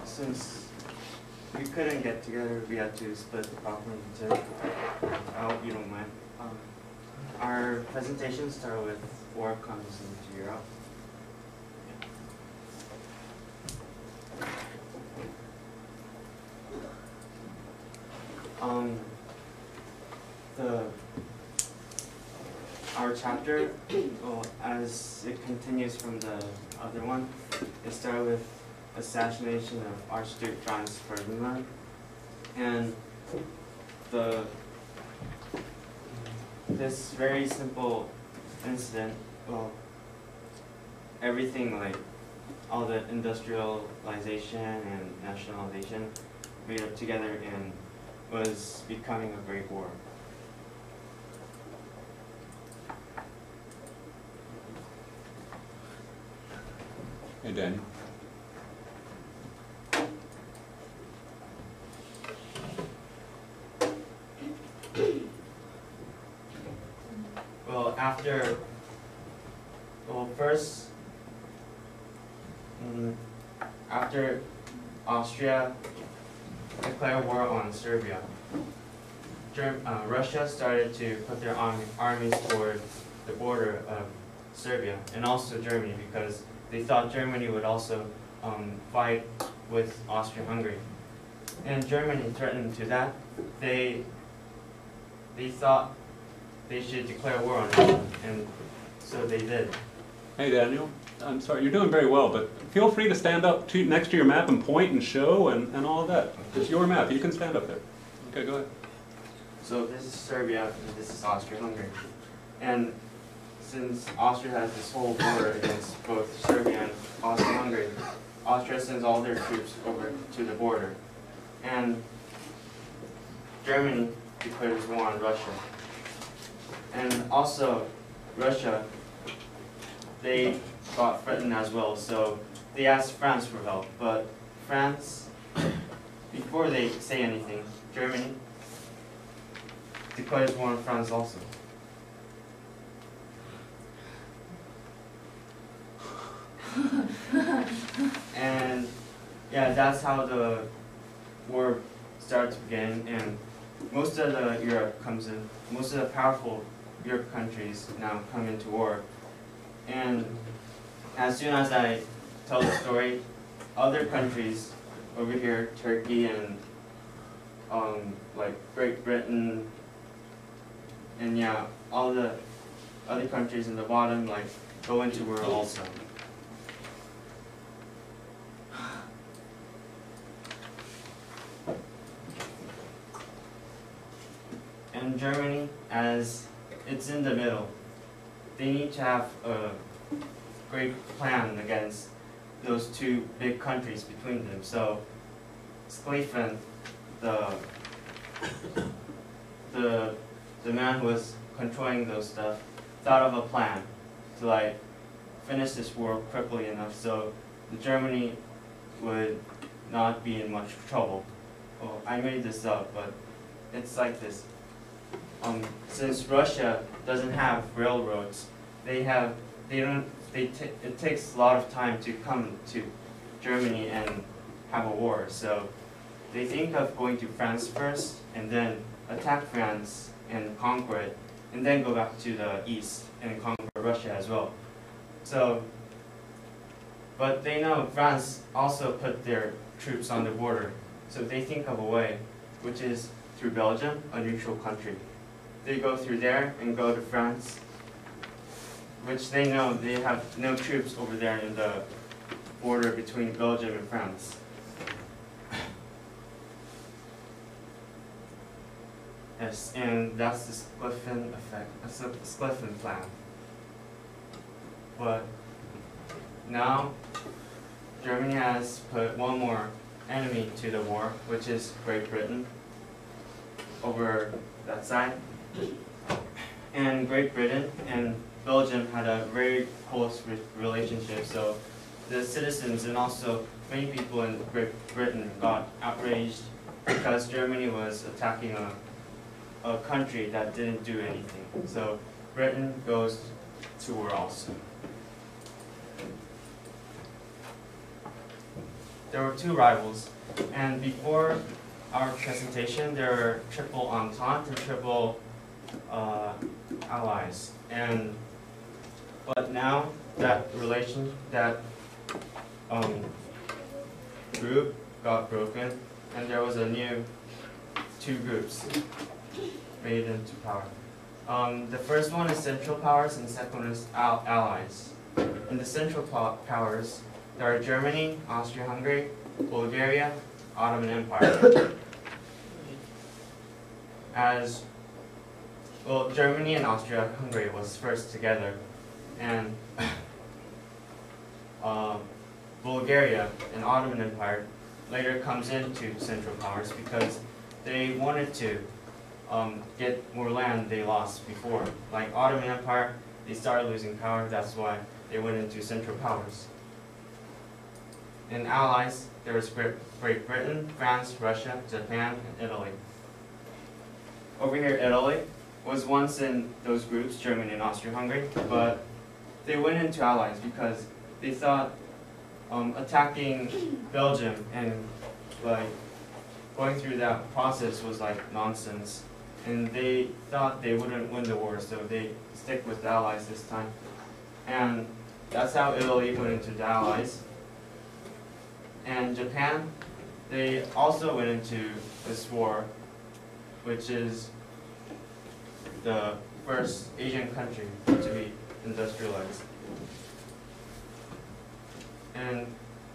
Since we couldn't get together, we had to split the problem into two. I hope you don't mind. Our presentation started with war comes into Europe. Our chapter, well, as it continues from the other one, it started with assassination of Archduke Franz Ferdinand, and this very simple incident, well, everything like all the industrialization and nationalization made up together and was becoming a great war. Hey, Daniel. Well, after Austria declared war on Serbia, Russia started to put their armies toward the border of Serbia and also Germany, because they thought Germany would also fight with Austria-Hungary. And Germany threatened to that. They thought they should declare war on Russia, and so they did. Hey, Daniel. I'm sorry, you're doing very well, but feel free to stand up next to your map and point and show and all of that. It's your map. You can stand up there. Okay, go ahead. So this is Serbia, and this is Austria-Hungary. And since Austria has this whole border against both Serbia and Austria-Hungary, Austria sends all their troops over to the border. And Germany declares war on Russia. And also, Russia, they got threatened as well, so they asked France for help. But France, before they say anything, Germany declares war on France also. And yeah, that's how the war started to begin, and most of the Europe comes in, most of the powerful Europe countries now come into war. And as soon as I tell the story, other countries over here, Turkey and like Great Britain, and yeah, all the other countries in the bottom like go into war also. And Germany, as it's in the middle, they need to have a great plan against those two big countries between them. So Schlieffen, the man who was controlling those stuff, thought of a plan to like finish this war quickly enough so the Germany would not be in much trouble. Well, I made this up, but it's like this. Since Russia doesn't have railroads, it takes a lot of time to come to Germany and have a war. So they think of going to France first and then attack France and conquer it, and then go back to the east and conquer Russia as well. So, but they know France also put their troops on the border. So they think of a way, which is through Belgium, a neutral country. They go through there and go to France, which they know they have no troops over there in the border between Belgium and France. Yes, and that's the Schlieffen effect, that's the Schlieffen plan. But now, Germany has put one more enemy to the war, which is Great Britain, over that side. And Great Britain and Belgium had a very close relationship, so the citizens and also many people in Great Britain got outraged because Germany was attacking a country that didn't do anything. So Britain goes to war also. There were two rivals, and before our presentation there were triple entente and triple allies. But now that group got broken, and there was a new two groups made into power. The first one is Central Powers, and the second one is Allies. In the Central Powers, there are Germany, Austria-Hungary, Bulgaria, Ottoman Empire. Germany and Austria-Hungary was first together, and Bulgaria and Ottoman Empire later comes into Central Powers because they wanted to get more land they lost before. Like Ottoman Empire, they started losing power, that's why they went into Central Powers. In Allies, there was Great Britain, France, Russia, Japan, and Italy. Over here, Italy was once in those groups, Germany and Austria-Hungary, but they went into Allies because they thought attacking Belgium and like going through that process was like nonsense, and they thought they wouldn't win the war, so they stick with the Allies this time. And that's how Italy went into the Allies. And Japan, they also went into this war, which is the first Asian country to be industrialized. And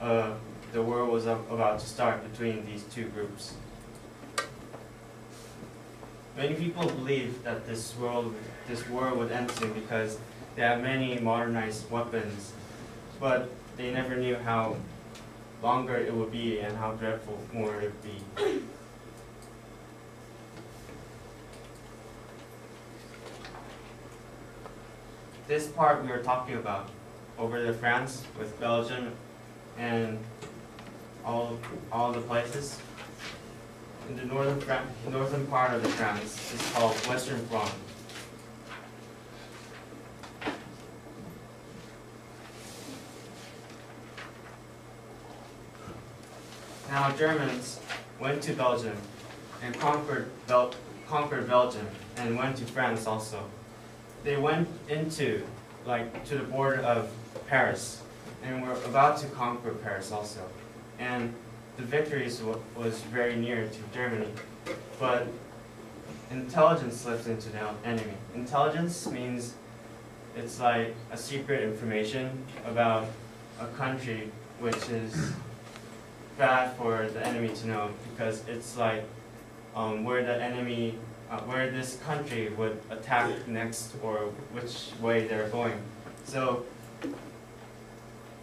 the war was about to start between these two groups. Many people believe that this war would end soon because they have many modernized weapons, but they never knew how longer it would be and how dreadful more it would be. This part we were talking about, over the France with Belgium and all the places. In the northern part of the France is called Western Front. Now Germans went to Belgium and conquered Belgium and went to France also. They went into to the border of Paris and were about to conquer Paris also. And the victories was very near to Germany. But intelligence slipped into the enemy. Intelligence means it's like a secret information about a country which is bad for the enemy to know, because it's like where this country would attack next or which way they're going. So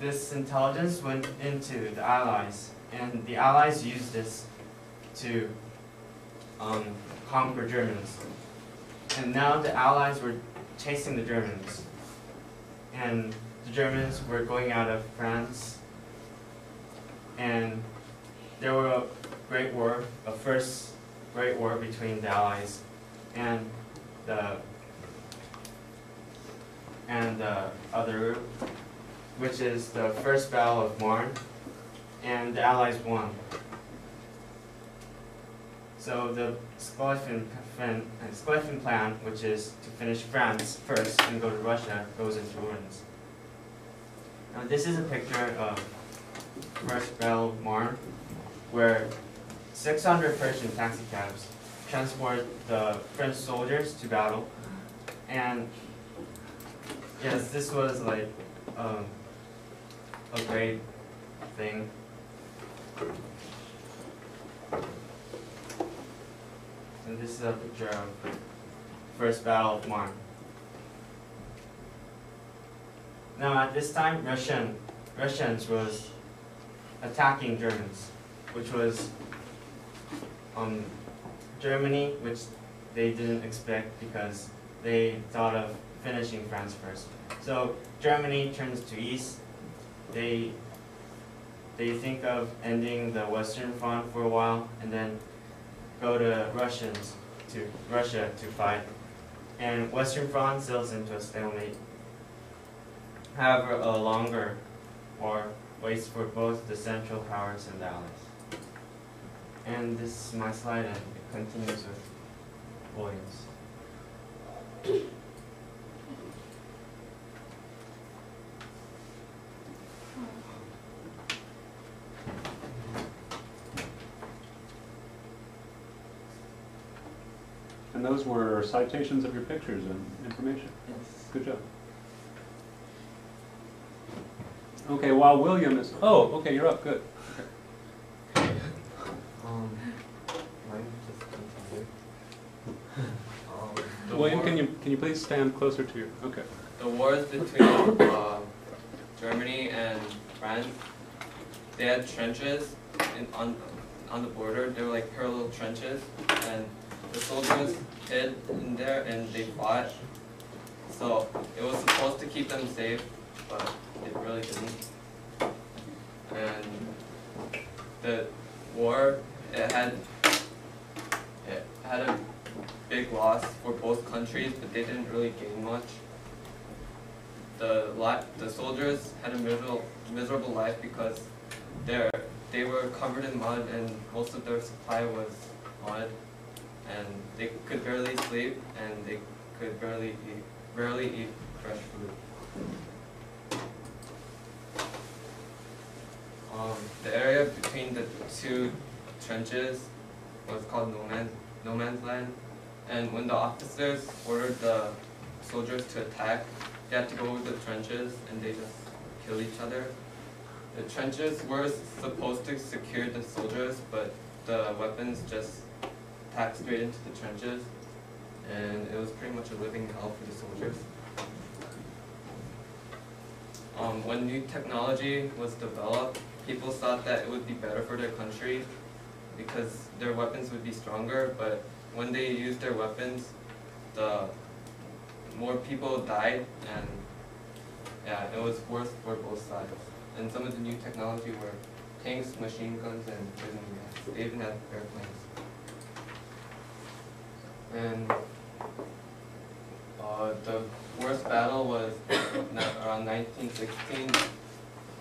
this intelligence went into the Allies, and the Allies used this to conquer Germans. And now the Allies were chasing the Germans, and the Germans were going out of France, and there were a great war, a first great war between the Allies and the other group, which is the First Battle of Marne, and the Allies won. So the Schlieffen plan, which is to finish France first and go to Russia, goes into ruins. Now this is a picture of First Battle of Marne, where 600 Persian taxicabs transport the French soldiers to battle. And yes, this was like a great thing. And this is a picture of First Battle of Marne. Now at this time, Russians was attacking Germans, which was Germany, which they didn't expect because they thought of finishing France first. So Germany turns to east, they think of ending the Western Front for a while and then go to Russia to fight. And Western Front sails into a stalemate. However, a longer war waits for both the Central Powers and the Allies. And this is my slide, and it continues with Williams. And those were citations of your pictures and information. Yes. Good job. Okay, while William is, oh, okay, you're up, good. Okay. William, can you please stand closer to you? Okay. The wars between Germany and France, they had trenches on the border. They were like parallel trenches, and the soldiers hid in there and they fought. So it was supposed to keep them safe, but it really didn't. And the war, it had a big loss for both countries, but they didn't really gain much. The soldiers had a miserable life because they were covered in mud and most of their supply was mud, and they could barely sleep and they could barely eat fresh food. The area between the two trenches was called no man's land, and when the officers ordered the soldiers to attack, they had to go over the trenches and they just kill each other. The trenches were supposed to secure the soldiers, but the weapons just attacked straight into the trenches, and it was pretty much a living hell for the soldiers. When new technology was developed, people thought that it would be better for their country because their weapons would be stronger, but when they used their weapons, the more people died, and yeah, it was worse for both sides. And some of the new technology were tanks, machine guns, and poison gas. They even had airplanes. And the worst battle was around 1916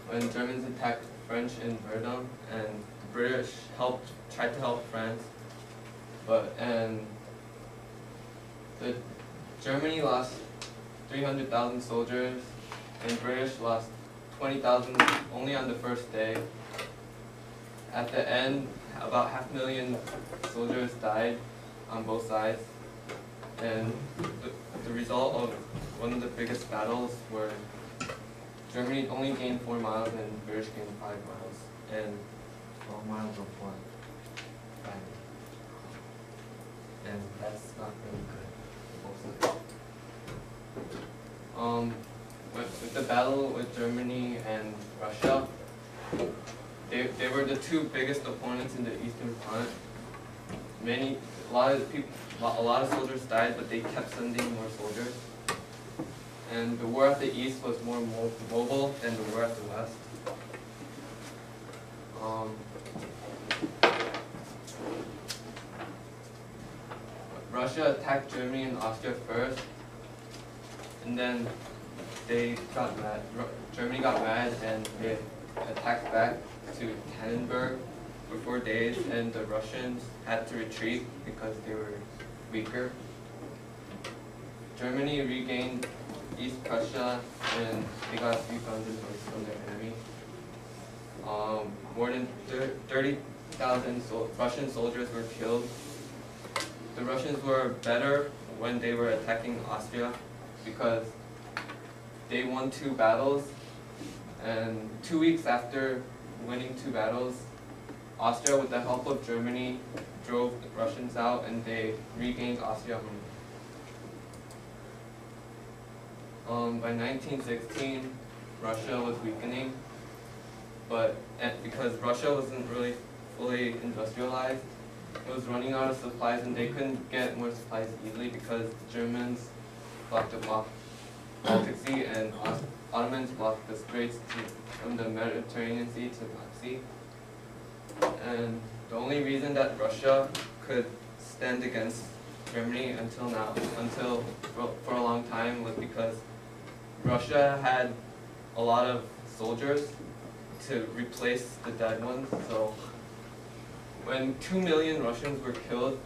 when Germans attacked the French in Verdun, and the British tried to help France, Germany lost 300,000 soldiers, and British lost 20,000 only on the first day. At the end, about 500,000 soldiers died on both sides, and the result of one of the biggest battles were Germany only gained 4 miles and British gained 5 miles, and 12 miles of what? and that's not really good for both sides. With the battle with Germany and Russia, they were the two biggest opponents in the Eastern Front. A lot of soldiers died, but they kept sending more soldiers. And the war at the east was more mobile than the war at the west. Russia attacked Germany and Austria first, and then they got mad. Germany got mad and they attacked back to Tannenberg for 4 days, and the Russians had to retreat because they were weaker. Germany regained East Prussia, and they got a few guns and horses from their enemy. More than 30,000 Russian soldiers were killed. The Russians were better when they were attacking Austria because they won 2 battles, and 2 weeks after winning 2 battles, Austria, with the help of Germany, drove the Russians out and they regained Austria-Hungary. By 1916, Russia was weakening, because Russia wasn't really fully industrialized, it was running out of supplies, and they couldn't get more supplies easily because the Germans blocked them off Baltic Sea, and Ottomans blocked the straits from the Mediterranean Sea to the Black Sea. And the only reason that Russia could stand against Germany until for a long time, was because Russia had a lot of soldiers to replace the dead ones. So when 2 million Russians were killed,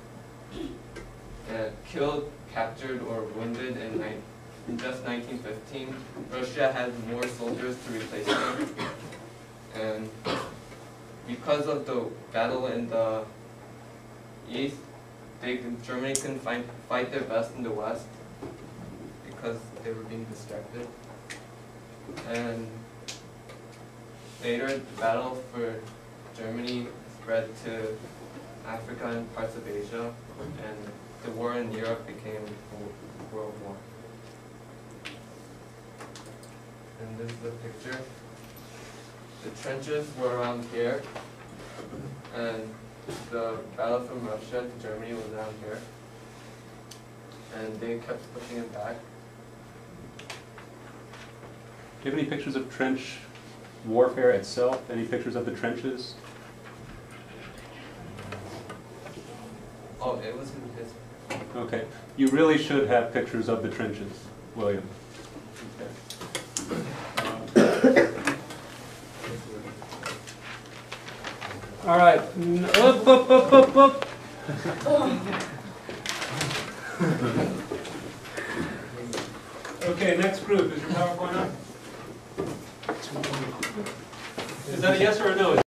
captured, or wounded in just 1915, Russia had more soldiers to replace them. And because of the battle in the east, Germany couldn't fight their best in the west because they were being distracted. And later, the battle for Germany spread to Africa and parts of Asia, and the war in Europe became a world war. And this is a picture. The trenches were around here, and the battle from Russia to Germany was around here. And they kept pushing it back. Do you have any pictures of trench warfare itself? Any pictures of the trenches? Oh, it was in his. Okay. You really should have pictures of the trenches, William. All right. Up. Okay, next group. Is your PowerPoint up? Is that a yes or a no?